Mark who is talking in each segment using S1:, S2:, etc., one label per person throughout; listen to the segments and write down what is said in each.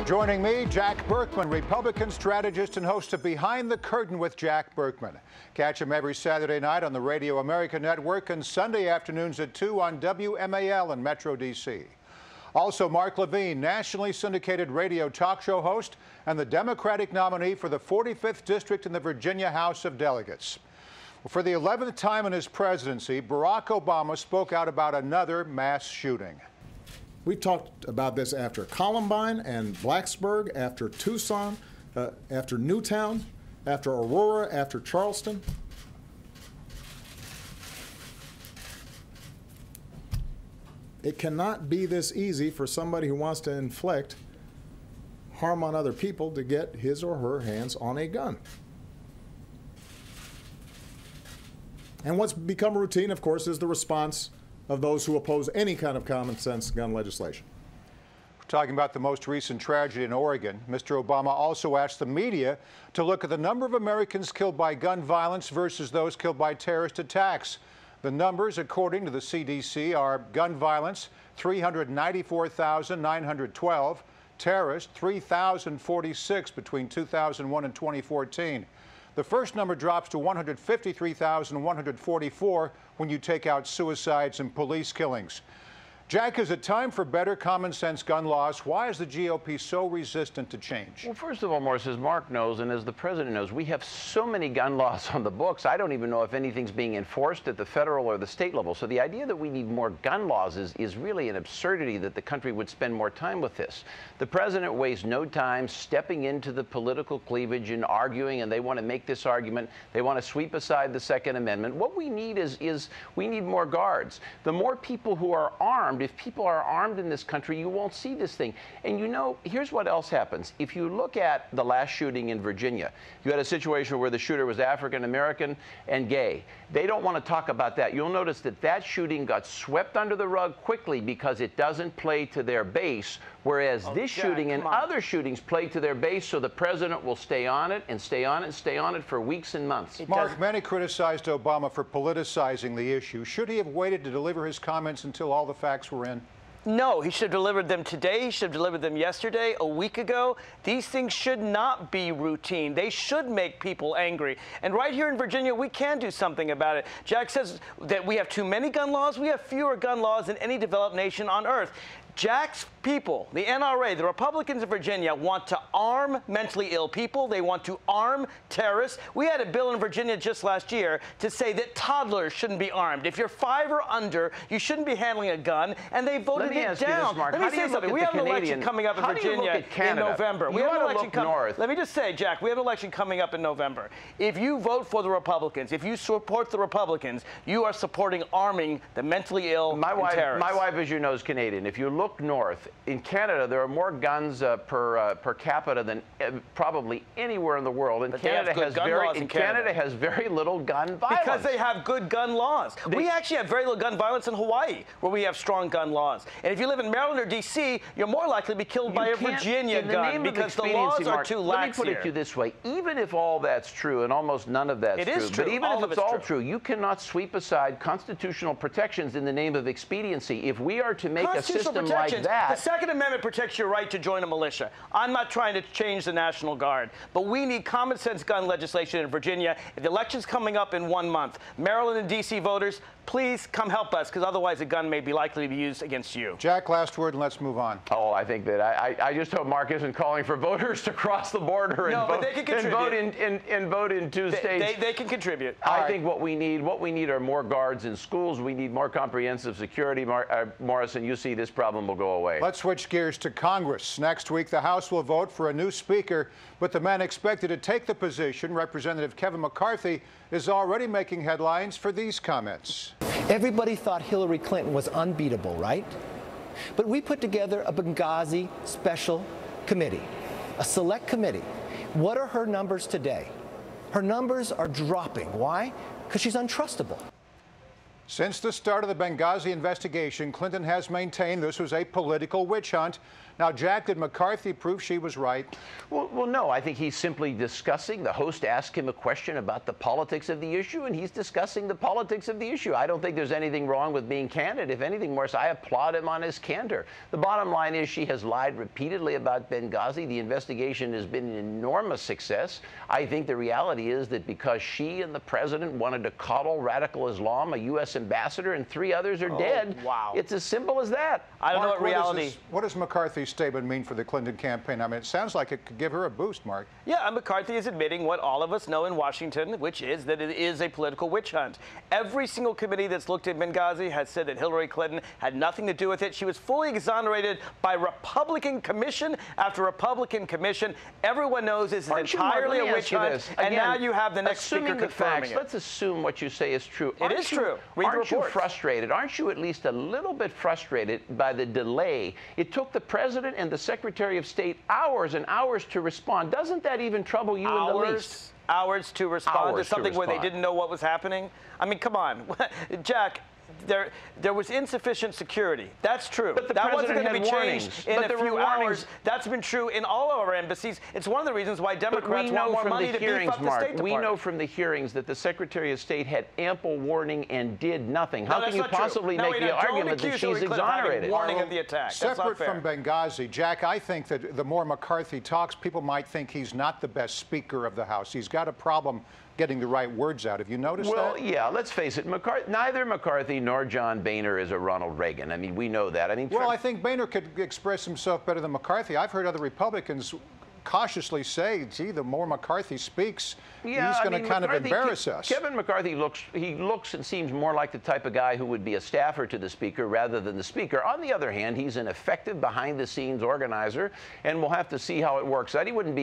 S1: Joining me, Jack Berkman, Republican strategist and host of Behind the Curtain with Jack Berkman. Catch him every Saturday night on the Radio America Network and Sunday afternoons at 2 on WMAL in Metro D.C. Also, Mark Levine, nationally syndicated radio talk show host and the Democratic nominee for the 45th District in the Virginia House of Delegates. For the 11th time in his presidency, Barack Obama spoke out about another mass shooting.
S2: We talked about this after Columbine and Blacksburg, after Tucson, after Newtown, after Aurora, after Charleston. It cannot be this easy for somebody who wants to inflict harm on other people to get his or her hands on a gun. And what's become routine, of course, is the response of those who oppose any kind of common sense gun legislation.
S1: We're talking about the most recent tragedy in Oregon. Mr. Obama also asked the media to look at the number of Americans killed by gun violence versus those killed by terrorist attacks. The numbers, according to the CDC, are gun violence, 394,912, terrorists, 3,046 between 2001 and 2014. The first number drops to 153,144 when you take out suicides and police killings. Jack, is it time for better common sense gun laws? Why is the GOP so resistant to change?
S3: Well, first of all, Morris, as Mark knows and as the president knows, we have so many gun laws on the books. I don't even know if anything's being enforced at the federal or the state level. So the idea that we need more gun laws is really an absurdity that the country would spend more time with this. The president wastes no time stepping into the political cleavage and arguing, and they want to make this argument. They want to sweep aside the Second Amendment. What we need is we need more guards. The more people who are armed, if people are armed in this country, you won't see this thing. And you know, here's what else happens. If you look at the last shooting in Virginia, you had a situation where the shooter was African American and gay. They don't want to talk about that. You'll notice that that shooting got swept under the rug quickly because it doesn't play to their base, whereas this shooting and other shootings play to their base, so the president will stay on it and stay on it and stay on it for weeks and months.
S1: Mark, many criticized Obama for politicizing the issue. Should he have waited to deliver his comments until all the facts were in?
S4: No, he should have delivered them today. He should have delivered them yesterday, a week ago. These things should not be routine. They should make people angry. And right here in Virginia, we can do something about it. Jack says that we have too many gun laws. We have fewer gun laws than any developed nation on earth. Jack's people, the NRA, the Republicans of Virginia, want to arm mentally ill people. They want to arm terrorists. We had a bill in Virginia just last year to say that toddlers shouldn't be armed. If you're 5 or under, you shouldn't be handling a gun, and they voted it down. Let me say something. We have an election coming up in Virginia in November. We have an election coming. Let me just say, Jack, we have an election coming up in November. If you vote for the Republicans, if you support the Republicans, you are supporting arming the mentally ill and terrorists.
S3: My wife, as you know, is Canadian. If you look north, in Canada, there are more guns per capita than probably anywhere in the world. And Canada has very little gun violence.
S4: Because they have good gun laws. We actually have very little gun violence in Hawaii, where we have strong gun laws. And if you live in Maryland or D.C., you're more likely to be killed by a Virginia gun because the laws are too lax
S3: here. Let me put it to you this way. Even if all that's true, and almost none of that's true, but even if it's all true, you cannot sweep aside constitutional protections in the name of expediency. If we are to make a system like that...
S4: The Second Amendment protects your right to join a militia. I'm not trying to change the National Guard, but we need common sense gun legislation in Virginia. The election's coming up in 1 month. Maryland and D.C. voters, please come help us, because otherwise a gun may be likely to be used against you.
S1: Jack, last word, and let's move on.
S3: Oh, I think that I just hope Mark isn't calling for voters to cross the border and vote in 2 states.
S4: They can contribute.
S3: I think what we need are more guards in schools. We need more comprehensive security, Morris, and you see this problem will go away.
S1: Let's switch gears to Congress. Next week, the House will vote for a new speaker, but the man expected to take the position, Representative Kevin McCarthy, is already making headlines for these comments.
S5: Everybody thought Hillary Clinton was unbeatable, right? But we put together a Benghazi special committee, a select committee. What are her numbers today? Her numbers are dropping. Why? Because she's untrustable.
S1: Since the start of the Benghazi investigation, Clinton has maintained this was a political witch hunt. Now, Jack, did McCarthy prove she was right?
S3: Well, no. I think he's simply discussing. The host asked him a question about the politics of the issue, and he's discussing the politics of the issue. I don't think there's anything wrong with being candid. If anything, Morris, I applaud him on his candor. The bottom line is she has lied repeatedly about Benghazi. The investigation has been an enormous success. I think the reality is that because she and the president wanted to coddle radical Islam, a U.S. ambassador and 3 others are dead.
S4: Wow.
S3: It's as simple as that.
S4: I don't know what reality.
S1: What does McCarthy's statement mean for the Clinton campaign? I mean, it sounds like it could give her a boost, Mark.
S4: Yeah, McCarthy is admitting what all of us know in Washington, which is that it is a political witch hunt. Every single committee that's looked at Benghazi has said that Hillary Clinton had nothing to do with it. She was fully exonerated by Republican commission after Republican commission. Everyone knows this is entirely a witch hunt, and now you have the next speaker confirming it.
S3: Let's assume what you say is true.
S4: It is true. Read the
S3: Aren't you
S4: reports.
S3: frustrated? Aren't you at least a little bit frustrated by the delay? It took the president and the Secretary of State hours and hours to respond. Doesn't that even trouble you in the least?
S4: Hours to respond to something where they didn't know what was happening? I mean, come on. Jack, there was insufficient security. That's true.
S3: But
S4: that wasn't going to be
S3: warnings.
S4: changed in a few hours. That's been true in all of our embassies. It's one of the reasons why Democrats want more money to beef up the State Department.
S3: We know from the hearings that the Secretary of State had ample warning and did nothing. How can you possibly make the argument that she's exonerated?
S4: Warning of the attack.
S1: Separate from Benghazi, Jack, I think that the more McCarthy talks, people might think he's not the best Speaker of the House. He's got a problem getting the right words out. Have you noticed that?
S3: Well, yeah, let's face it. Neither McCarthy nor John Boehner is a Ronald Reagan. I mean, we know that. I mean,
S1: well, I think Boehner could express himself better than McCarthy. I've heard other Republicans cautiously say, gee, the more McCarthy speaks, he's going to kind of embarrass us.
S3: Kevin McCarthy looks and seems more like the type of guy who would be a staffer to the Speaker rather than the Speaker. On the other hand, he's an effective behind-the-scenes organizer, and we'll have to see how it works out. He wouldn't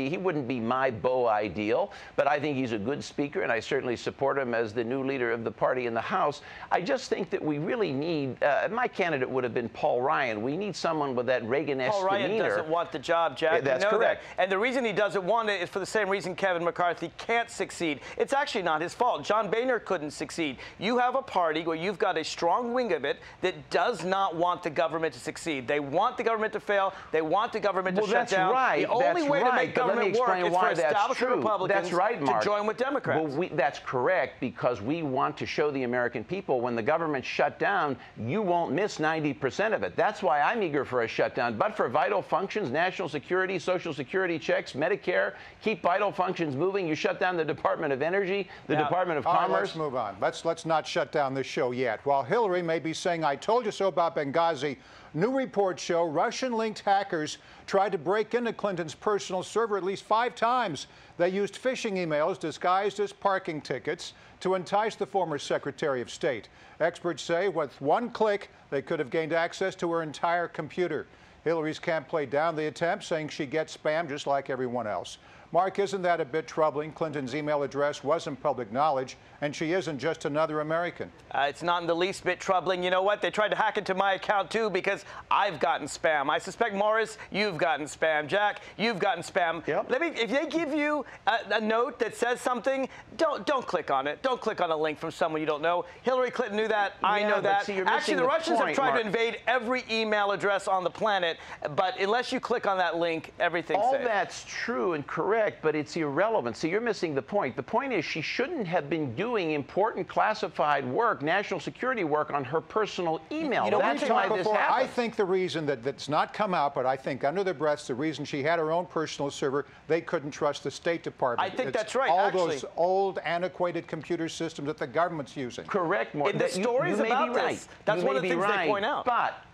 S3: be my beau ideal, but I think he's a good Speaker, and I certainly support him as the new leader of the party in the House. I just think that we really need, my candidate would have been Paul Ryan. We need someone with that Reagan-esque demeanor.
S4: Paul Ryan doesn't want the job, Jack.
S3: That's correct.
S4: And the reason he doesn't want it is for the same reason Kevin McCarthy can't succeed. It's actually not his fault. John Boehner couldn't succeed. You have a party where you've got a strong wing of it that does not want the government to succeed. They want the government to fail. They want the government to shut down.
S3: Right.
S4: The only way to make government work is for establishment Republicans to join with Democrats.
S3: Well, that's correct, because we want to show the American people when the government's shut down, you won't miss 90% of it. That's why I'm eager for a shutdown. But for vital functions, national security, Social Security checks, Medicare, keep vital functions moving. You shut down the Department of Energy, the Department of Commerce.
S1: Right, let's move on. Let's not shut down this show yet. While Hillary may be saying, I told you so about Benghazi, new reports show Russian-linked hackers tried to break into Clinton's personal server at least 5 times. They used phishing emails disguised as parking tickets to entice the former Secretary of State. Experts say with one click, they could have gained access to her entire computer. Hillary's camp played down the attempt, saying she gets spam just like everyone else. Mark, isn't that a bit troubling? Clinton's email address wasn't public knowledge, and she isn't just another American.
S4: It's not in the least bit troubling. You know what? They tried to hack into my account, too, because I've gotten spam. I suspect, Morris, you've gotten spam. Jack, you've gotten spam.
S3: Yep.
S4: If they give you a note that says something, don't click on it. Don't click on a link from someone you don't know. Hillary Clinton knew that. I know that.
S3: See,
S4: actually, the Russians have tried to invade every email address on the planet, but unless you click on that link, everything's safe.
S3: All that's true and correct, but it's irrelevant. So you're missing the point. The point is she shouldn't have been doing important classified work, national security work, on her personal email. That's why this happened.
S1: I think the reason that's not come out, but I think under their breaths, the reason she had her own personal server, they couldn't trust the State Department.
S4: I think that's right,
S1: all those old, antiquated computer systems that the government's using.
S3: Correct, Morris.
S4: In the stories about this, that's one of the things they point out.
S3: But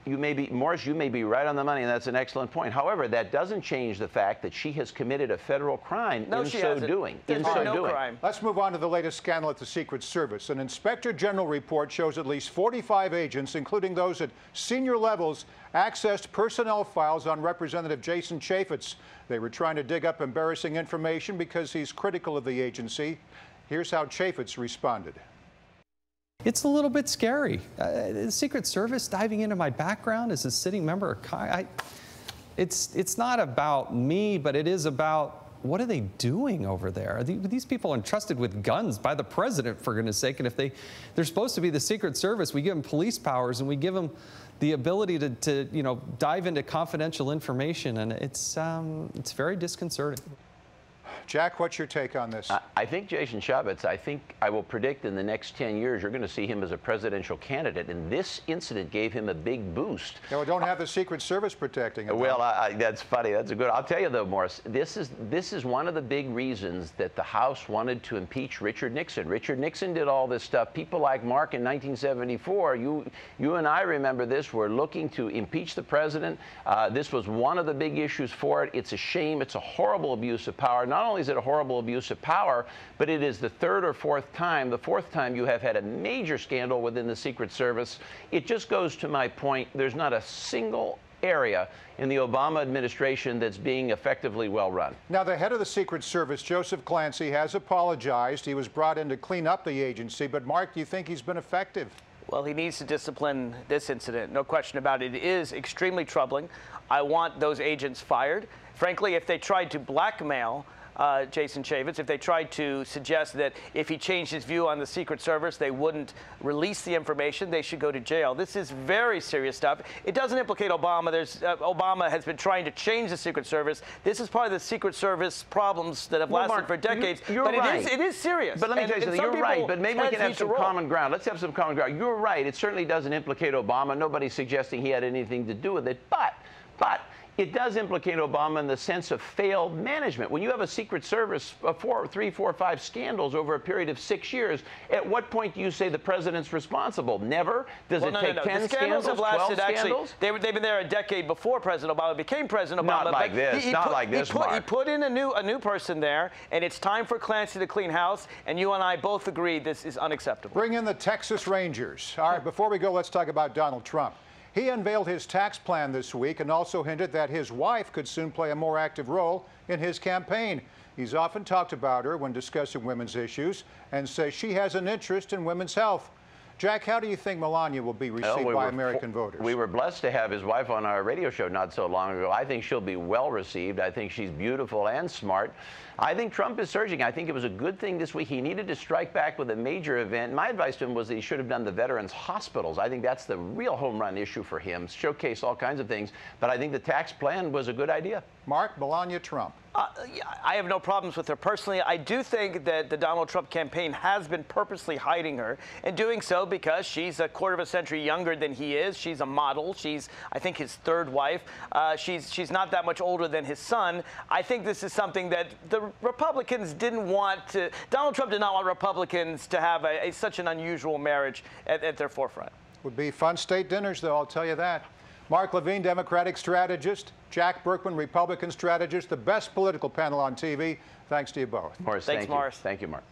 S3: Morris, you may be right on the money, and that's an excellent point. However, that doesn't change the fact that she has committed a federal crime in so doing.
S4: Crime.
S1: Let's move on to the latest scandal at the Secret Service. An Inspector General report shows at least 45 agents, including those at senior levels, accessed personnel files on Representative Jason Chaffetz. They were trying to dig up embarrassing information because he's critical of the agency. Here's how Chaffetz responded.
S6: It's a little bit scary. The Secret Service diving into my background as a sitting member of Congress. It's not about me, but it is about what are they doing over there? These people are entrusted with guns by the president, for goodness sake, and if they're supposed to be the Secret Service, we give them police powers and we give them the ability to you know, dive into confidential information, and it's very disconcerting.
S1: Jack, what's your take on this?
S3: I think Jason Chaffetz, I will predict in the next 10 years you're going to see him as a presidential candidate, and this incident gave him a big boost.
S1: Yeah, we don't have the Secret Service protecting him.
S3: Well, that's funny. That's a good. I'll tell you though, Morris, this is one of the big reasons that the House wanted to impeach Richard Nixon. Richard Nixon did all this stuff. People like Mark in 1974, you and I remember this, were looking to impeach the president. This was one of the big issues for it. It's a shame. It's a horrible abuse of power. Not only is it a horrible abuse of power, but it is the third or fourth time, the fourth time you have had a major scandal within the Secret Service. It just goes to my point, there's not a single area in the Obama administration that's being effectively well run.
S1: Now, the head of the Secret Service, Joseph Clancy, has apologized. He was brought in to clean up the agency, but Mark, do you think he's been effective?
S4: Well, he needs to discipline this incident, no question about it. It is extremely troubling. I want those agents fired. Frankly, if they tried to blackmail Jason Chaffetz, if they tried to suggest that if he changed his view on the Secret Service, they wouldn't release the information, they should go to jail. This is very serious stuff. It doesn't implicate Obama. Obama has been trying to change the Secret Service. This is part of the Secret Service problems that have lasted
S3: Mark,
S4: for decades.
S3: You're
S4: but
S3: right.
S4: It is serious.
S3: But let me tell you something. You're right, but maybe we can have some common ground. Let's have some common ground. You're right. It certainly doesn't implicate Obama. Nobody's suggesting he had anything to do with it. But it does implicate Obama in the sense of failed management. When you have a Secret Service of 3, 4, 5 scandals over a period of 6 years, at what point do you say the president's responsible? Never? Does it take 10
S4: the
S3: scandals,
S4: have lasted
S3: 12 scandals?
S4: Actually, they've been there a decade before President Obama became President Obama.
S3: Not like this. Not like this, Mark.
S4: He put in a new person there, and it's time for Clancy to clean house, and you and I both agree this is unacceptable.
S1: Bring in the Texas Rangers. All right, before we go, let's talk about Donald Trump. He unveiled his tax plan this week and also hinted that his wife could soon play a more active role in his campaign. He's often talked about her when discussing women's issues and says she has an interest in women's health. Jack, how do you think Melania will be received by American voters?
S3: We were blessed to have his wife on our radio show not so long ago. I think she'll be well received. I think she's beautiful and smart. I think Trump is surging. I think it was a good thing this week. He needed to strike back with a major event. My advice to him was that he should have done the veterans' hospitals. I think that's the real home run issue for him. Showcase all kinds of things. But I think the tax plan was a good idea.
S1: Mark, Melania Trump.
S4: I have no problems with her personally. I do think that the Donald Trump campaign has been purposely hiding her and doing so because she's a quarter of a century younger than he is. She's a model. She's, I think, his third wife. She's not that much older than his son. I think this is something that the Republicans didn't want to. Donald Trump did not want Republicans to have such an unusual marriage at their forefront.
S1: Would be fun state dinners, though, I'll tell you that. Mark Levine, Democratic strategist. Jack Berkman, Republican strategist. The best political panel on TV. Thanks to you both.
S3: Morris,
S4: Thanks, Morris.
S3: Thank you, Mark.